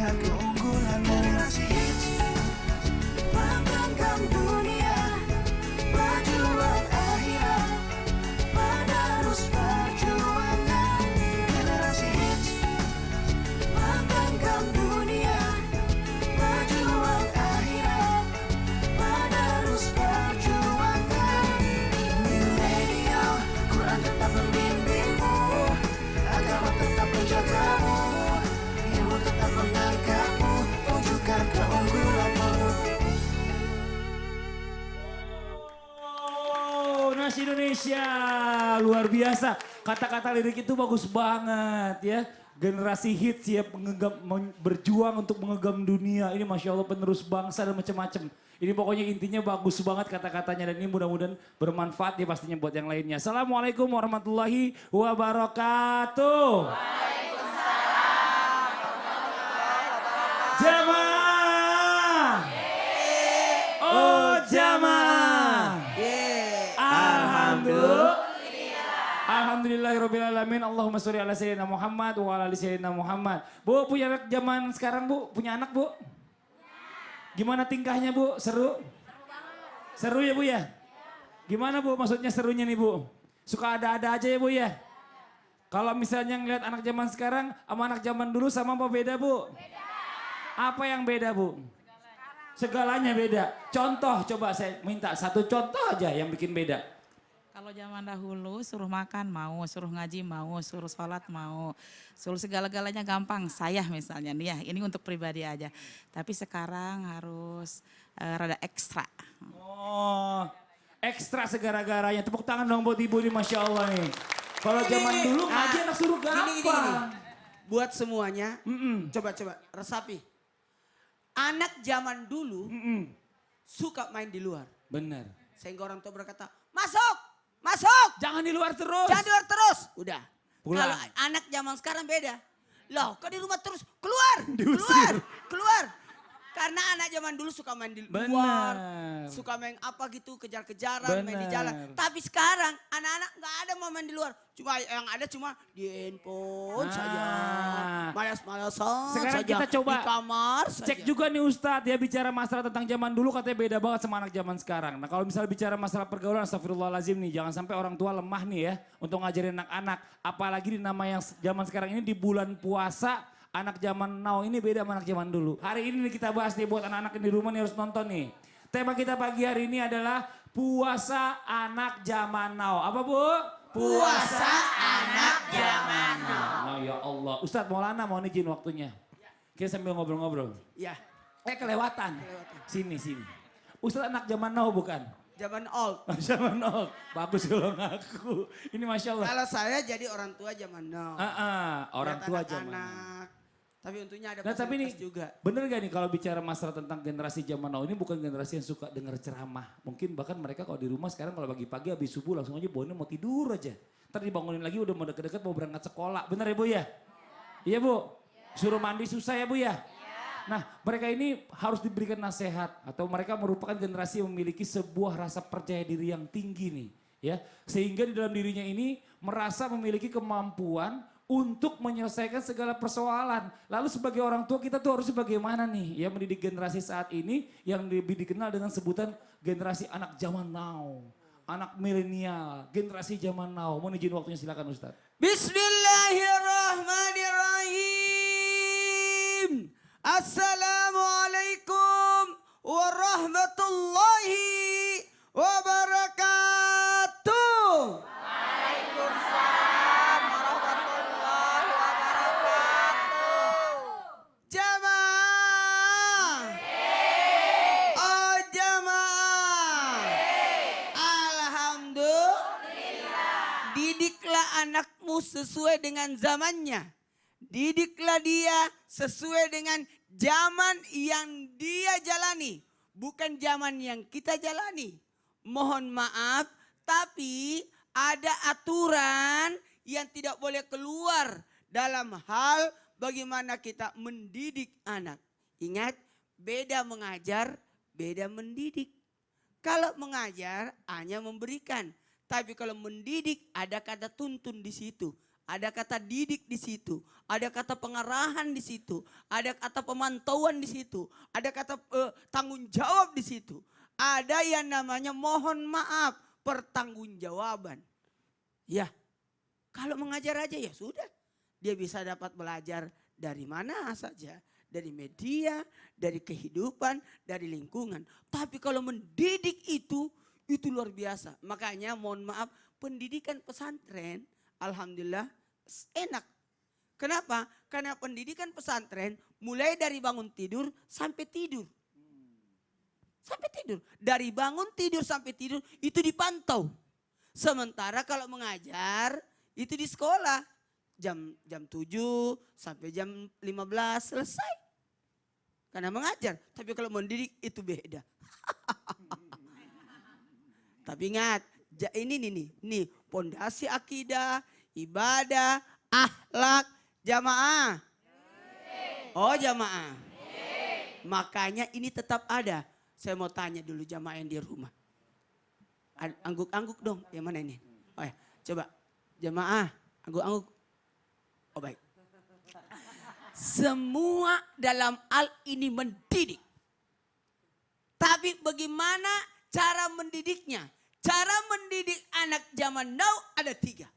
lihat keunggulan generasi hits. Banggakan dunia, berjuang akhirat, penerus perjuangan generasi hits. Banggakan dunia, berjuang akhirat, penerus perjuangan. New Radio, Quran tetap membimbingmu, agama tetap menjagamu, ilmu tetap mengangkatmu, tunjukkan keunggulanmu. Oh, Nas Indonesia luar biasa. Kata-kata lirik itu bagus banget ya. Generasi hits ya berjuang untuk menggenggam dunia. Ini Masya Allah penerus bangsa dan macam-macam. Ini pokoknya intinya bagus banget kata-katanya dan ini mudah-mudahan bermanfaat ya pastinya buat yang lainnya. Assalamualaikum warahmatullahi wabarakatuh. Jamaah. Oh jamaah. Alhamdulillah. Alhamdulillahirrabbilalamin. Allahumma sholli ala sayyidina Muhammad wa ala ali sayyidina Muhammad. Bu, punya anak zaman sekarang bu? Punya anak bu? Gimana tingkahnya bu? Seru? Seru ya bu ya? Gimana bu maksudnya serunya nih bu? Suka ada-ada aja ya bu ya? Kalau misalnya ngeliat anak zaman sekarang sama anak zaman dulu sama apa beda bu? Beda. Apa yang beda bu? Segalanya beda. Contoh coba saya minta satu contoh aja yang bikin beda. Kalau zaman dahulu suruh makan mau, suruh ngaji mau, suruh sholat mau, suruh segala-galanya gampang. Saya misalnya nih ya, ini untuk pribadi aja. Tapi sekarang harus rada ekstra. Oh, ekstra segara-garanya. Tepuk tangan dong buat ibu ini Masya Allah nih. Kalau zaman dulu ngaji anak suruh gampang. Gini. Buat semuanya, coba resapi. Anak zaman dulu suka main di luar. Bener. Sehingga orang tua berkata, masuk. Jangan di luar terus. Jangan di luar terus. Udah. Pulang. Kalau anak zaman sekarang beda. Loh kok di rumah terus? Keluar. Diusir. Keluar. Karena anak zaman dulu suka main di luar. Benar. Suka main apa gitu, kejar-kejaran, main di jalan. Benar. Tapi sekarang anak-anak gak ada mau main di luar. Yang ada cuma di handphone saja. Malas-malasan Sekarang saja. kita coba di kamar saja. cek juga nih Ustadz ya bicara masalah tentang zaman dulu katanya beda banget sama anak zaman sekarang. Nah kalau misalnya bicara masalah pergaulan astagfirullahaladzim nih. Jangan sampai orang tua lemah nih ya untuk ngajarin anak-anak. Apalagi di nama yang zaman sekarang ini di bulan puasa. Anak zaman now ini beda sama anak zaman dulu. Hari ini kita bahas nih buat anak-anak yang di rumah nih harus nonton nih. Tema kita pagi hari ini adalah puasa anak zaman now. Apa bu? Puasa anak zaman now. Nah ya Allah. Ustadz Maulana mau izin waktunya. Kita sambil ngobrol-ngobrol. Ya, Kelewatan. Sini. Ustadz anak zaman now bukan? zaman old. Zaman now. Bagus kalau ngaku. Ini Masya Allah. Kalau saya jadi orang tua zaman now. Orang Lihat tua zaman now. anak-anak. Tapi untungnya ada Nah tapi fasilitas nih, juga. bener gak nih kalau bicara masalah tentang generasi zaman now ini bukan generasi yang suka dengar ceramah. Mungkin bahkan mereka kalau di rumah sekarang kalau pagi-pagi habis subuh langsung aja bawaannya mau tidur aja. Ntar dibangunin lagi udah mau deket-deket mau berangkat sekolah. Bener ya bu ya? Iya bu? Suruh mandi susah ya bu ya? Nah mereka ini harus diberikan nasihat. Atau mereka merupakan generasi yang memiliki sebuah rasa percaya diri yang tinggi nih. Ya, sehingga di dalam dirinya ini merasa memiliki kemampuan untuk menyelesaikan segala persoalan. Lalu sebagai orang tua kita tuh harus bagaimana nih ya mendidik generasi saat ini yang lebih dikenal dengan sebutan generasi anak zaman now. Anak milenial, generasi zaman now. Mohon izin waktunya silakan Ustadz. Bismillahirrahmanirrahim. Assalamualaikum warahmatullahi wabarakatuh. Jamaah. Oh jamaah. Alhamdulillah. Didiklah anakmu sesuai dengan zamannya. Didiklah dia sesuai dengan zaman yang dia jalani. Bukan zaman yang kita jalani. Mohon maaf, tapi ada aturan yang tidak boleh keluar dalam hal bagaimana kita mendidik anak. Ingat, beda mengajar, beda mendidik. Kalau mengajar hanya memberikan, tapi kalau mendidik ada kata tuntun di situ. ada kata didik di situ, ada kata pengarahan di situ, ada kata pemantauan di situ, ada kata tanggung jawab di situ. Ada yang namanya mohon maaf, pertanggungjawaban. Ya, kalau mengajar aja ya sudah. Dia bisa dapat belajar dari mana saja. Dari media, dari kehidupan, dari lingkungan. Tapi kalau mendidik itu luar biasa. Makanya mohon maaf, pendidikan pesantren alhamdulillah enak. Kenapa? Karena pendidikan pesantren mulai dari bangun tidur sampai tidur. Sampai tidur. Dari bangun tidur sampai tidur itu dipantau. Sementara kalau mengajar itu di sekolah. Jam 7 sampai jam 15 selesai. Karena mengajar. Tapi kalau mendidik itu beda. Tapi ingat, ini nih pondasi akidah, ibadah, akhlak, jamaah. Oh jamaah. Makanya ini tetap ada. Saya mau tanya dulu jamaah yang di rumah. Angguk-angguk dong, yang mana ini? Oh ya, coba jamaah, angguk-angguk. Oh baik. Semua dalam hal ini mendidik. Tapi bagaimana cara mendidiknya? Cara mendidik anak zaman now ada 3.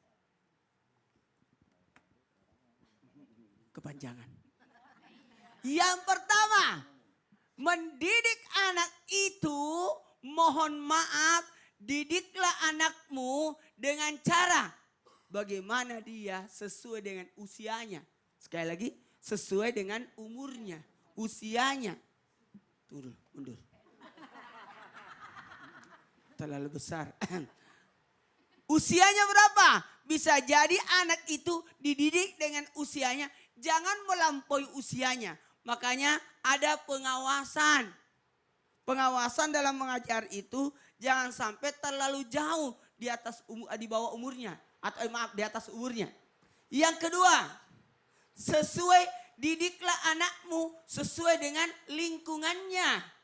Kepanjangan. Yang pertama, mendidik anak itu mohon maaf, didiklah anakmu dengan cara bagaimana dia sesuai dengan usianya. Sekali lagi, sesuai dengan umurnya, usianya. Turun, mundur. Terlalu besar. Usianya berapa? Bisa jadi anak itu dididik dengan usianya. Jangan melampaui usianya. Makanya ada pengawasan. Pengawasan dalam mengajar itu jangan sampai terlalu jauh di bawah umurnya. Atau maaf di atas umurnya. Yang kedua, didiklah anakmu sesuai dengan lingkungannya.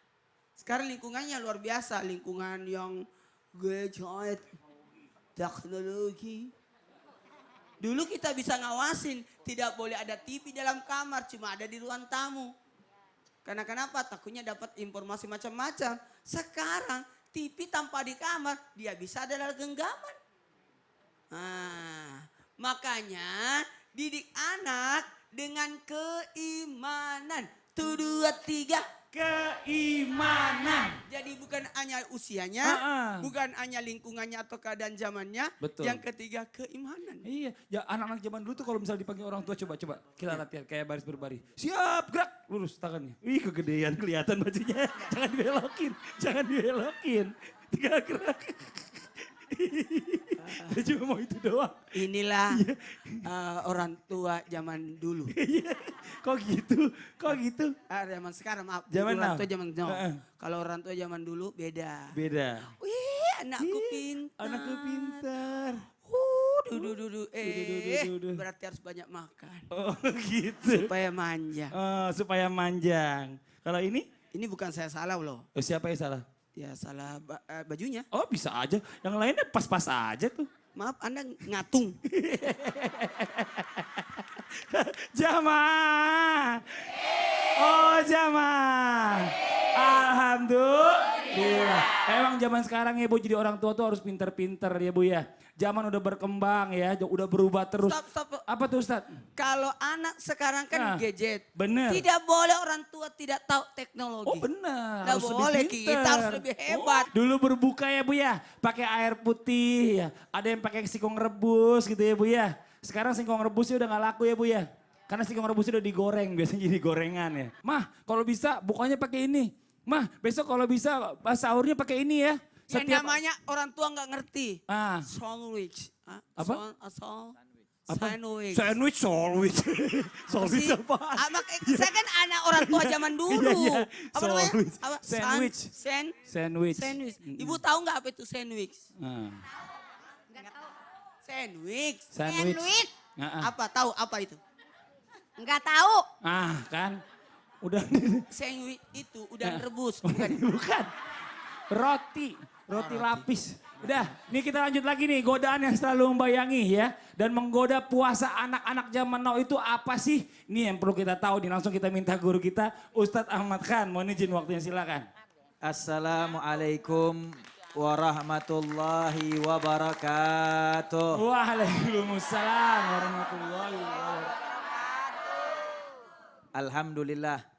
Sekarang lingkungannya luar biasa, lingkungan yang gadget, teknologi. Dulu kita bisa ngawasin, tidak boleh ada TV dalam kamar, cuma ada di ruang tamu. Karena kenapa? Takutnya dapat informasi macam-macam. Sekarang TV tanpa di kamar, dia bisa adalah genggaman. Nah, makanya didik anak dengan keimanan. 1, 2, 3. Keimanan. Jadi bukan hanya usianya, bukan hanya lingkungannya atau keadaan zamannya. Betul. Yang ketiga keimanan. Iya, ya anak-anak zaman dulu tuh kalau misalnya dipanggil orang tua coba kita latihan kayak baris berbaris. Siap, gerak, lurus tangannya. Ih, kegedean kelihatan bajunya. Jangan dibelokin. Tinggal gerak. Dia cuma mau itu doang. Inilah orang tua zaman dulu. Kok gitu? Zaman sekarang maaf. Zaman orang now. tua zaman now. Kalau orang tua zaman dulu beda. Wih, anakku pintar. Anakku pintar. Dudu. Berarti harus banyak makan. Oh gitu. Supaya manja. Oh, supaya manjang. Kalau ini? Ini bukan saya salah loh. Oh, siapa yang salah? Ya salah bajunya. Oh bisa aja. Yang lainnya pas-pas aja tuh. Maaf Anda ngatung. Jamaah. Oh jamaah. Alhamdulillah. Emang zaman sekarang ya Bu jadi orang tua tuh harus pinter-pinter ya Bu ya. Zaman udah berkembang ya, udah berubah terus. Stop. Apa tuh Ustadz? Kalau anak sekarang kan gadget. Bener. Tidak boleh orang tua tidak tahu teknologi. Oh benar. Nggak boleh, kita harus lebih hebat. Dulu berbuka ya Bu ya, pakai air putih ya. Ada yang pakai singkong rebus gitu ya Bu ya. Sekarang singkong rebusnya udah gak laku ya Bu ya. Karena singkong rebusnya udah digoreng, biasanya jadi gorengan ya. Mah kalau bisa bukanya pakai ini. Mah besok kalau bisa sahurnya pakai ini ya. Yang namanya orang tua nggak ngerti. Sandwich. Sandwich. Apa? Sandwich. Sandwich. Sandwich apa? Saya kan anak orang tua zaman dulu. Iya. Apa namanya? Apa? Sandwich. Sandwich. Ibu tahu nggak apa itu sandwich? Sandwich. Sandwich. Apa? Tahu apa itu? Enggak tahu. Kan. Udah. Sandwich itu udah rebus. Bukan. Roti lapis. Udah, nih kita lanjut lagi nih, godaan yang selalu membayangi ya. Dan menggoda puasa anak-anak zaman now itu apa sih? Ini yang perlu kita tahu nih, langsung kita minta guru kita, Ustadz Ahmad Khan. Mohon izin waktunya, silakan. Assalamualaikum warahmatullahi wabarakatuh. Waalaikumsalam warahmatullahi wabarakatuh. Alhamdulillah.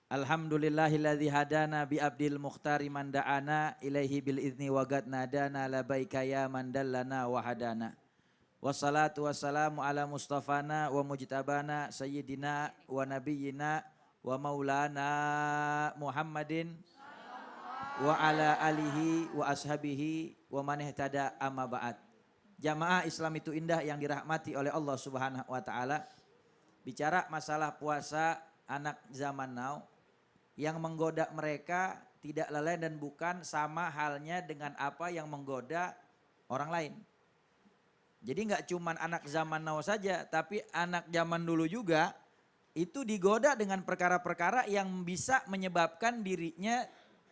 Alhamdulillahilladzi hadana bi abdil mukhtari man da'ana ilaihi bil idzni wa gad nadana labaika ya man dallana wa hadana. Wassalatu wassalamu ala mustafana wa mujtabana sayyidina wa nabiyyina wa maulana Muhammadin wa ala alihi wa ashabihi wa man ihtada amma ba'd. Jamaah Islam itu indah yang dirahmati oleh Allah Subhanahu wa taala. Bicara masalah puasa anak zaman now, yang menggoda mereka tidak lain dan bukan sama halnya dengan apa yang menggoda orang lain. Jadi nggak cuman anak zaman now saja, tapi anak zaman dulu juga itu digoda dengan perkara-perkara yang bisa menyebabkan dirinya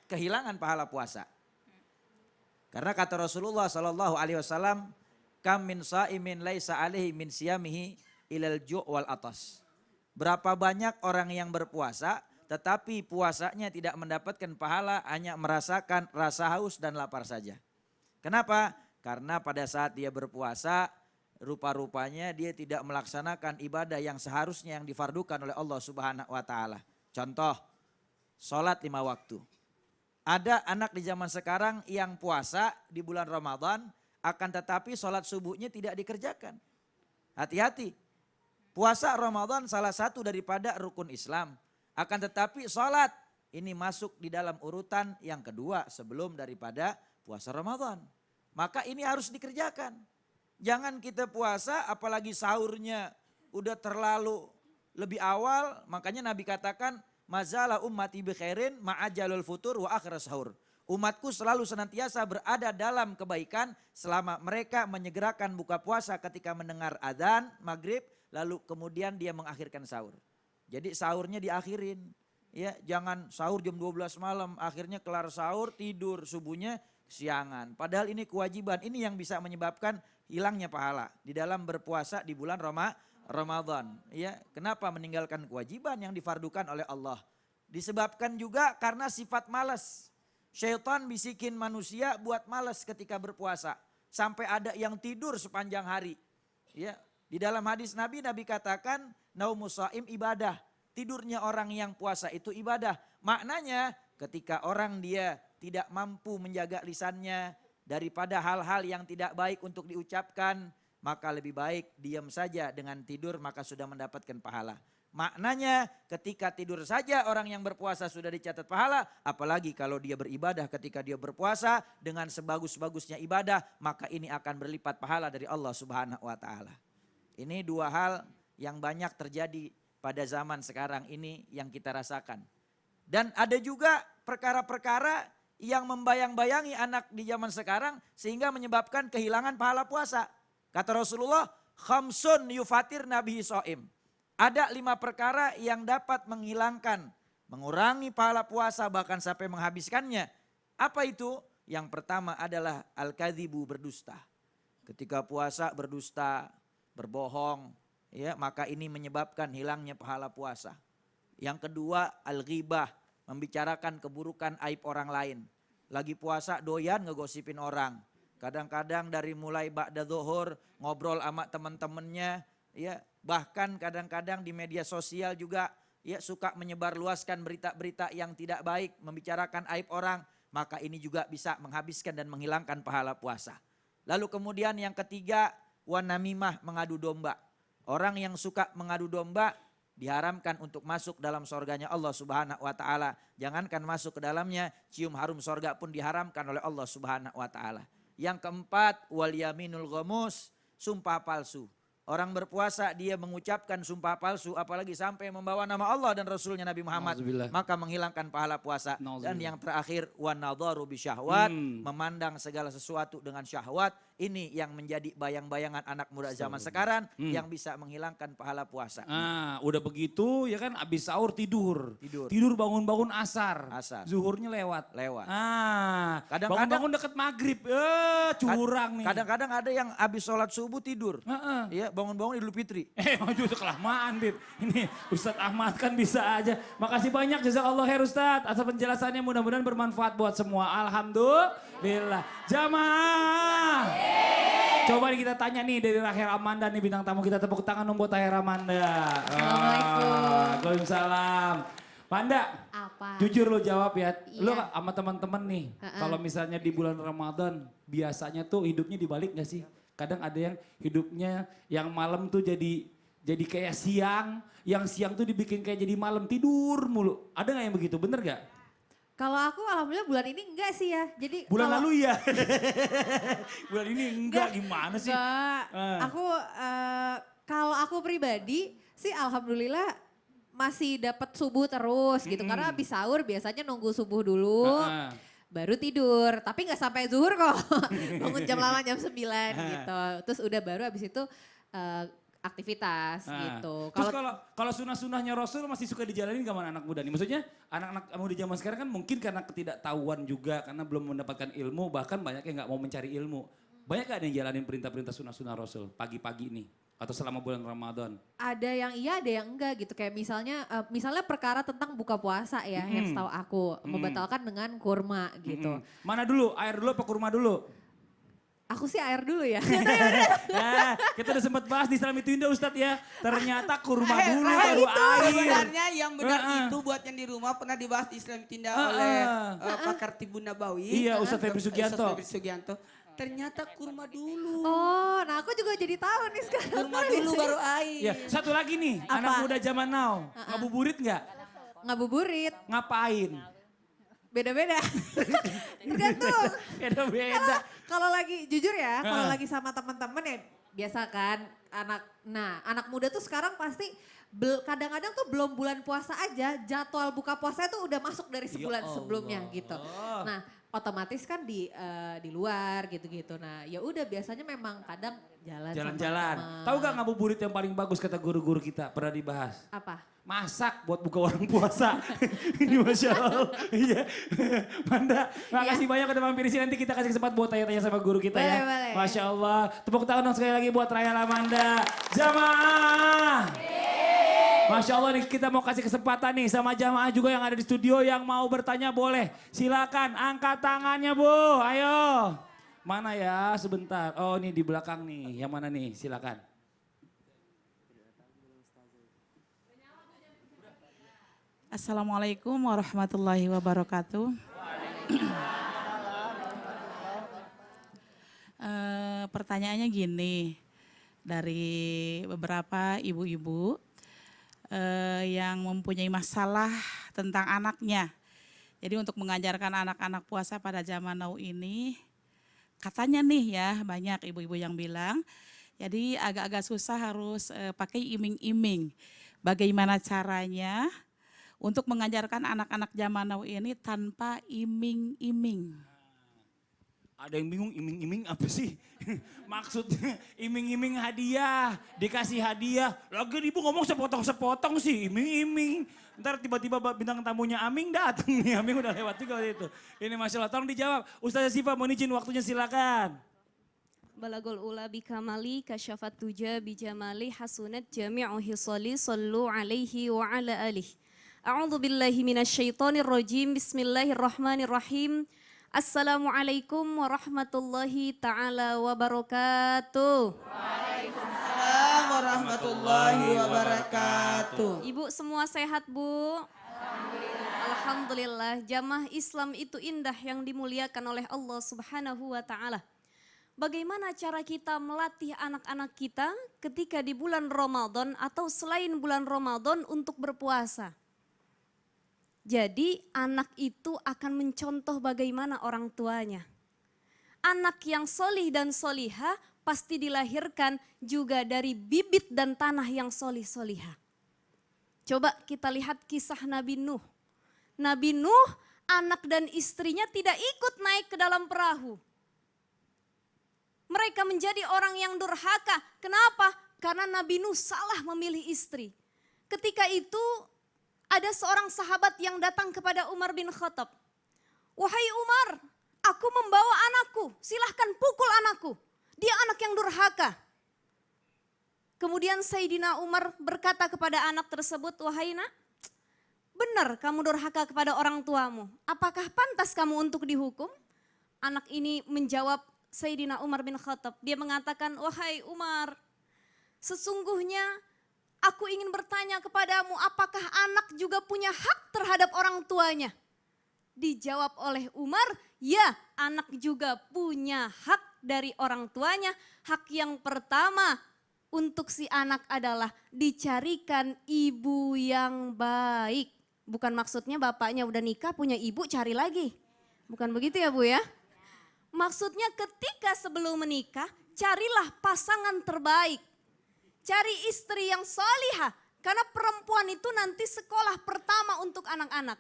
kehilangan pahala puasa. Karena kata Rasulullah Shallallahu Alaihi Wasallam, kam min saimin laisa alaihi min siyamihi ilal ju' wal atas. Berapa banyak orang yang berpuasa tetapi puasanya tidak mendapatkan pahala, hanya merasakan rasa haus dan lapar saja. Kenapa? Karena pada saat dia berpuasa, rupa-rupanya dia tidak melaksanakan ibadah yang seharusnya yang difardukan oleh Allah Subhanahu wa taala. Contoh, sholat 5 waktu. Ada anak di zaman sekarang yang puasa di bulan Ramadan, akan tetapi sholat subuhnya tidak dikerjakan. Hati-hati. Puasa Ramadan salah satu daripada rukun Islam. Akan tetapi sholat ini masuk di dalam urutan yang kedua sebelum daripada puasa Ramadan. Maka ini harus dikerjakan. Jangan kita puasa apalagi sahurnya udah terlalu lebih awal. Makanya Nabi katakan mazalah ummati bi khairin ma'ajalul futur wa akhir sahur. Umatku selalu senantiasa berada dalam kebaikan selama mereka menyegerakan buka puasa ketika mendengar adzan maghrib. Lalu kemudian dia mengakhirkan sahur. Jadi sahurnya diakhirin. Ya, jangan sahur jam 12 malam, akhirnya kelar sahur, tidur, subuhnya kesiangan. Padahal ini kewajiban, ini yang bisa menyebabkan hilangnya pahala di dalam berpuasa di bulan Ramadan. Ya, kenapa meninggalkan kewajiban yang difardukan oleh Allah? Disebabkan juga karena sifat malas. Syaitan bisikin manusia buat malas ketika berpuasa. Sampai ada yang tidur sepanjang hari. Ya, di dalam hadis Nabi katakan naumus shaim ibadah. Tidurnya orang yang puasa itu ibadah. Maknanya ketika orang dia tidak mampu menjaga lisannya daripada hal-hal yang tidak baik untuk diucapkan, maka lebih baik diam saja dengan tidur maka sudah mendapatkan pahala. Maknanya ketika tidur saja orang yang berpuasa sudah dicatat pahala, apalagi kalau dia beribadah ketika dia berpuasa dengan sebagus-bagusnya ibadah, maka ini akan berlipat pahala dari Allah Subhanahu wa taala. Ini dua hal yang banyak terjadi pada zaman sekarang ini yang kita rasakan. Dan ada juga perkara-perkara yang membayang-bayangi anak di zaman sekarang sehingga menyebabkan kehilangan pahala puasa. Kata Rasulullah, khamsun yufatir nabihi so'im. Ada 5 perkara yang dapat menghilangkan, mengurangi pahala puasa bahkan sampai menghabiskannya. Apa itu? Yang pertama adalah al-kadhibu, berdusta. Ketika puasa berdusta, berbohong, ya, maka ini menyebabkan hilangnya pahala puasa. Yang kedua al-ghibah, membicarakan keburukan aib orang lain. Lagi puasa doyan ngegosipin orang. Kadang-kadang dari mulai ba'da zuhur ngobrol sama teman-temannya, ya, bahkan kadang-kadang di media sosial juga ya suka menyebarluaskan berita-berita yang tidak baik, membicarakan aib orang, maka ini juga bisa menghabiskan dan menghilangkan pahala puasa. Lalu kemudian yang ketiga wanamimah, mengadu domba. Orang yang suka mengadu domba diharamkan untuk masuk dalam sorganya Allah Subhanahu wa taala. Jangankan masuk ke dalamnya, cium harum sorga pun diharamkan oleh Allah Subhanahu wa taala. Yang keempat wal yaminul ghamus, sumpah palsu. Orang berpuasa dia mengucapkan sumpah palsu apalagi sampai membawa nama Allah dan Rasulnya Nabi Muhammad. Nauzubillah. Maka menghilangkan pahala puasa. Dan Nauzubillah. yang terakhir wanadharu bisyahwat. Memandang segala sesuatu dengan syahwat. Ini yang menjadi bayang-bayangan anak muda zaman sekarang yang bisa menghilangkan pahala puasa. Ah, udah begitu ya kan abis sahur tidur. Tidur. Tidur bangun-bangun asar. Asar. Zuhurnya lewat. Lewat. Ah, Kadang-kadang- bangun-bangun deket maghrib. Curang nih. Kadang-kadang ada yang habis sholat subuh tidur. Heeh. Iya, bangun-bangun Idul Fitri. Maju itu kelamaan, Bib. Ini Ustadz Ahmad kan bisa aja. Makasih banyak jazakallah khair Ustadz atas penjelasannya, mudah-mudahan bermanfaat buat semua. Alhamdulillah. Jamaah. Coba nih kita tanya nih dari Rahel Amanda nih bintang tamu kita, tepuk tangan dong buat Rahel Amanda. Assalamualaikum. Waalaikumsalam. Manda, Apa? jujur lo jawab ya. Iya. Lo sama teman-teman nih, kalau misalnya di bulan Ramadan biasanya tuh hidupnya dibalik gak sih? Kadang ada yang hidupnya yang malam tuh jadi kayak siang, yang siang tuh dibikin kayak jadi malam, tidur mulu. Ada gak yang begitu, bener gak? Kalau aku alhamdulillah bulan ini enggak sih ya. Jadi Bulan kalau- lalu ya. Bulan ini enggak, gimana sih? Enggak. Ah. Aku kalau aku pribadi sih alhamdulillah masih dapat subuh terus gitu. Karena habis sahur biasanya nunggu subuh dulu. Ah. Baru tidur, tapi nggak sampai zuhur kok. Bangun jam 8, jam 9 gitu. Terus udah baru habis itu aktivitas Ah. gitu. Terus kalau sunah-sunahnya Rasul masih suka dijalanin gak sama anak muda nih? Maksudnya anak-anak muda zaman sekarang kan mungkin karena ketidaktahuan juga, karena belum mendapatkan ilmu, bahkan banyak yang gak mau mencari ilmu. Banyak gak ada yang jalanin perintah-perintah sunah-sunah Rasul pagi-pagi nih? Atau selama bulan Ramadan? Ada yang iya, ada yang enggak gitu. Kayak misalnya perkara tentang buka puasa ya, yang setahu aku membatalkan dengan kurma gitu. Mana dulu? Air dulu apa kurma dulu? Aku sih air dulu ya. Nah, kita udah sempat bahas di Salam Itu Indah Ustadz ya. Ternyata kurma dulu Rahel, baru air. sebenarnya yang benar Heeh. itu buat yang di rumah pernah dibahas di Islam Tindak Heeh. oleh pakar Tibun Nabawi. Iya, Ustadz Febri Sugianto. Ustadz Febri Sugianto. Ternyata kurma dulu. Oh, nah aku juga jadi tahu nih sekarang. Kurma dulu baru air. Ya, satu lagi nih, Apa? anak muda zaman now. Ngabuburit nggak? Ngabuburit, Ngapain? beda-beda. Tergantung. Beda-beda. Kalau lagi jujur ya, kalau Heeh. lagi sama teman-teman ya biasa kan anak muda tuh sekarang pasti kadang-kadang tuh belum bulan puasa aja jadwal buka puasa itu udah masuk dari sebulan Ya sebelumnya Allah. gitu. Nah, otomatis kan di luar gitu-gitu. Nah, ya udah biasanya memang kadang jalan sama Jalan-jalan. teman. Tahu gak ngabuburit yang paling bagus kata guru-guru kita pernah dibahas? Apa? Masak buat buka orang puasa. Ini Masya Allah. Iya. Manda, makasih banyak udah mampir di sini. Nanti kita kasih kesempatan buat tanya-tanya sama guru kita ya. Boleh. Masya Allah. Tepuk tangan dong sekali lagi buat Rahel Amanda. Jamaah. Masya Allah nih kita mau kasih kesempatan nih sama jamaah juga yang ada di studio yang mau bertanya boleh. Silakan angkat tangannya Bu, ayo. Mana ya sebentar, oh ini di belakang nih, yang mana nih silakan. Assalamualaikum warahmatullahi wabarakatuh. Pertanyaannya gini, dari beberapa ibu-ibu yang mempunyai masalah tentang anaknya. Jadi untuk mengajarkan anak-anak puasa pada zaman now ini, katanya nih ya banyak ibu-ibu yang bilang, jadi agak-agak susah harus pakai iming-iming. Bagaimana caranya untuk mengajarkan anak-anak zaman now ini tanpa iming-iming? Ada yang bingung iming-iming apa sih? Maksudnya iming-iming hadiah, dikasih hadiah. Lagi ibu ngomong sepotong-sepotong sih, iming-iming. Ntar tiba-tiba bintang tamunya Aming datang nih, Aming udah lewat juga waktu itu. Ini Masya Allah, tolong dijawab. Ustazah Sifa mohon izin waktunya silakan. Balagul ula bikamali kasyafat tuja bijamali hasunat jami'u hisali sallu alaihi wa ala alih. A'udzu billahi minasyaitonir rajim. Bismillahirrahmanirrahim. Assalamualaikum warahmatullahi taala wabarakatuh. Assalamualaikum warahmatullahi wabarakatuh. Ibu semua sehat, Bu? Alhamdulillah. Jamaah Islam itu indah yang dimuliakan oleh Allah Subhanahu wa taala. Bagaimana cara kita melatih anak-anak kita ketika di bulan Ramadan atau selain bulan Ramadan untuk berpuasa? Jadi anak itu akan mencontoh bagaimana orang tuanya. Anak yang solih dan solihah pasti dilahirkan juga dari bibit dan tanah yang solih-solihah. Coba kita lihat kisah Nabi Nuh. Nabi Nuh, anak dan istrinya tidak ikut naik ke dalam perahu. Mereka menjadi orang yang durhaka. Kenapa? Karena Nabi Nuh salah memilih istri. Ketika itu ada seorang sahabat yang datang kepada Umar bin Khattab. Wahai Umar, aku membawa anakku, silahkan pukul anakku. Dia anak yang durhaka. Kemudian Sayyidina Umar berkata kepada anak tersebut, wahai nak, benar kamu durhaka kepada orang tuamu. Apakah pantas kamu untuk dihukum? Anak ini menjawab Sayyidina Umar bin Khattab. Dia mengatakan, wahai Umar, sesungguhnya aku ingin bertanya kepadamu, apakah anak juga punya hak terhadap orang tuanya? Dijawab oleh Umar, ya anak juga punya hak dari orang tuanya. Hak yang pertama untuk si anak adalah dicarikan ibu yang baik. Bukan maksudnya bapaknya udah nikah punya ibu cari lagi. Bukan begitu ya Bu ya. Maksudnya ketika sebelum menikah carilah pasangan terbaik. Cari istri yang solihah. Karena perempuan itu nanti sekolah pertama untuk anak-anak.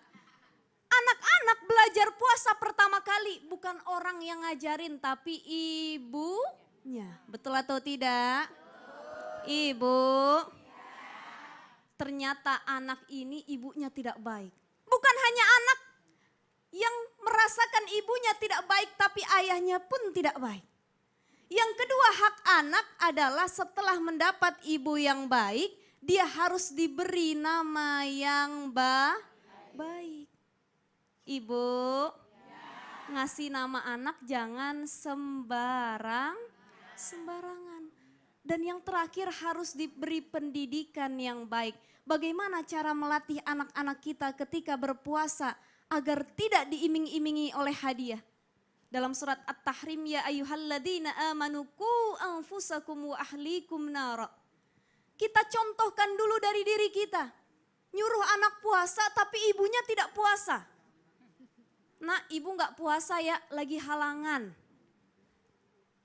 Anak-anak belajar puasa pertama kali bukan orang yang ngajarin tapi ibunya. Betul atau tidak? Ibu. Ternyata anak ini ibunya tidak baik. Bukan hanya anak yang merasakan ibunya tidak baik tapi ayahnya pun tidak baik. Yang kedua, hak anak adalah setelah mendapat ibu yang baik, dia harus diberi nama yang baik. Ibu, ngasih nama anak jangan sembarangan. Dan yang terakhir harus diberi pendidikan yang baik. Bagaimana cara melatih anak-anak kita ketika berpuasa agar tidak diiming-imingi oleh hadiah. Dalam surat At-Tahrim, ya ayyuhalladzina amanu qu anfusakum wa ahlikum nara. Kita contohkan dulu dari diri kita. Nyuruh anak puasa tapi ibunya tidak puasa. Nah, ibu nggak puasa ya, lagi halangan.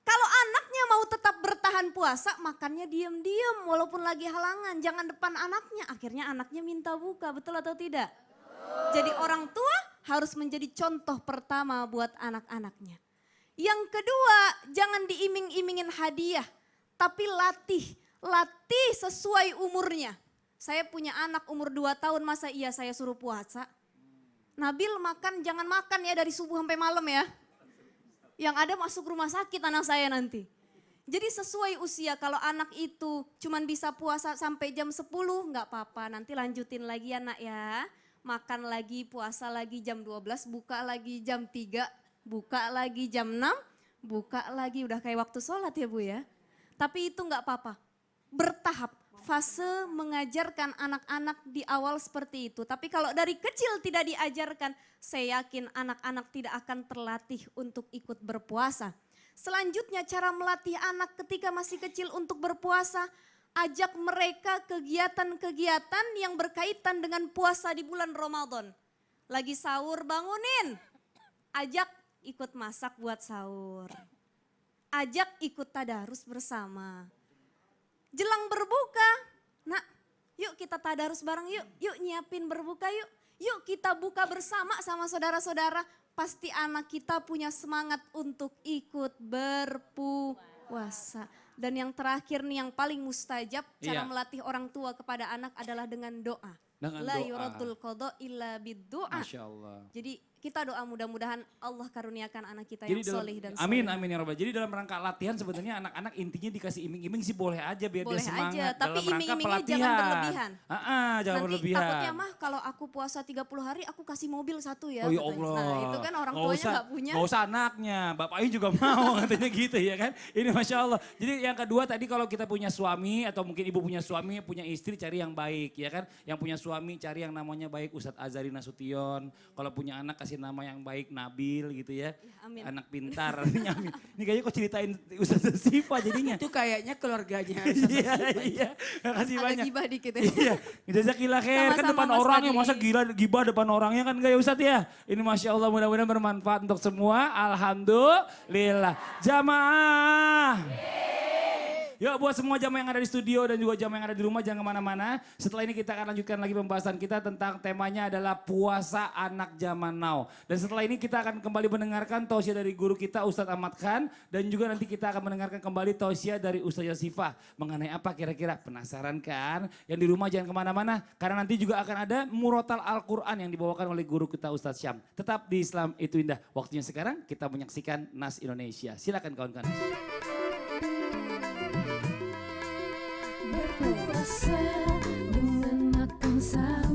Kalau anaknya mau tetap bertahan puasa, makannya diam-diam walaupun lagi halangan. Jangan depan anaknya, akhirnya anaknya minta buka, betul atau tidak? Jadi orang tua harus menjadi contoh pertama buat anak-anaknya. Yang kedua, jangan diiming-imingin hadiah, tapi latih sesuai umurnya. Saya punya anak umur 2 tahun, masa iya saya suruh puasa? Nabil makan, jangan makan ya dari subuh sampai malam ya. Yang ada masuk rumah sakit anak saya nanti. Jadi sesuai usia, kalau anak itu cuman bisa puasa sampai jam 10 nggak apa-apa. Nanti lanjutin lagi ya nak ya. Makan lagi, puasa lagi jam 12, buka lagi jam 3, buka lagi jam 6, buka lagi. Udah kayak waktu sholat ya Bu ya. Tapi itu nggak apa-apa, bertahap. Fase mengajarkan anak-anak di awal seperti itu. Tapi kalau dari kecil tidak diajarkan, saya yakin anak-anak tidak akan terlatih untuk ikut berpuasa. Selanjutnya cara melatih anak ketika masih kecil untuk berpuasa, ajak mereka kegiatan-kegiatan yang berkaitan dengan puasa di bulan Ramadan. Lagi sahur bangunin, ajak ikut masak buat sahur. Ajak ikut tadarus bersama. Jelang berbuka, nak yuk kita tadarus bareng yuk nyiapin berbuka yuk. Yuk kita buka bersama sama saudara-saudara. Pasti anak kita punya semangat untuk ikut berpuasa. Dan yang terakhir nih yang paling mustajab, cara melatih orang tua kepada anak adalah dengan doa. Dengan La doa. yuradul qadha illa bid-du'a. Masya Allah. Jadi kita doa mudah-mudahan Allah karuniakan anak kita Jadi yang solih dan amin, soleh. amin ya Rabbal. Jadi dalam rangka latihan sebenarnya anak-anak intinya dikasih iming-iming sih boleh aja biar Boleh dia semangat. aja, tapi dalam rangka iming-imingnya pelatihan. jangan berlebihan. Jangan Nanti berlebihan. takutnya mah kalau aku puasa 30 hari aku kasih mobil 1 ya. Oh ya katanya. Allah. Nah itu kan orang tuanya gak punya. Nggak usah anaknya, bapaknya juga mau katanya gitu ya kan. Ini Masya Allah. Jadi yang kedua tadi kalau kita punya suami atau mungkin ibu punya suami, punya istri cari yang baik ya kan. Yang punya suami cari yang namanya baik Ustadz Azhari Nasution. Kalau punya anak kasih nama yang baik Nabil gitu ya. amin. Anak pintar. Ini kayaknya kok ceritain Ustadz Sifa jadinya. Itu kayaknya keluarganya. Iya. Makasih Agak banyak. gibah dikit ya. Iya, jazakillah khair kan Sama-sama, depan Mas orangnya, Fadli. masa gila gibah depan orangnya kan gak ya Ustadz ya. Ini Masya Allah mudah-mudahan bermanfaat untuk semua. Alhamdulillah. Jamaah. Yuk buat semua jamaah yang ada di studio dan juga jamaah yang ada di rumah jangan kemana-mana. Setelah ini kita akan lanjutkan lagi pembahasan kita tentang temanya adalah puasa anak zaman now. Dan setelah ini kita akan kembali mendengarkan tausiah dari guru kita Ustadz Ahmad Khan. Dan juga nanti kita akan mendengarkan kembali tausiah dari Ustazah Sifah. Mengenai apa kira-kira? Penasaran kan? Yang di rumah jangan kemana-mana. Karena nanti juga akan ada murotal Al-Quran yang dibawakan oleh guru kita Ustadz Syam. Tetap di Islam itu indah. Waktunya sekarang kita menyaksikan Nas Indonesia. Silakan kawan-kawan. Berpuasa dengan makan sahur.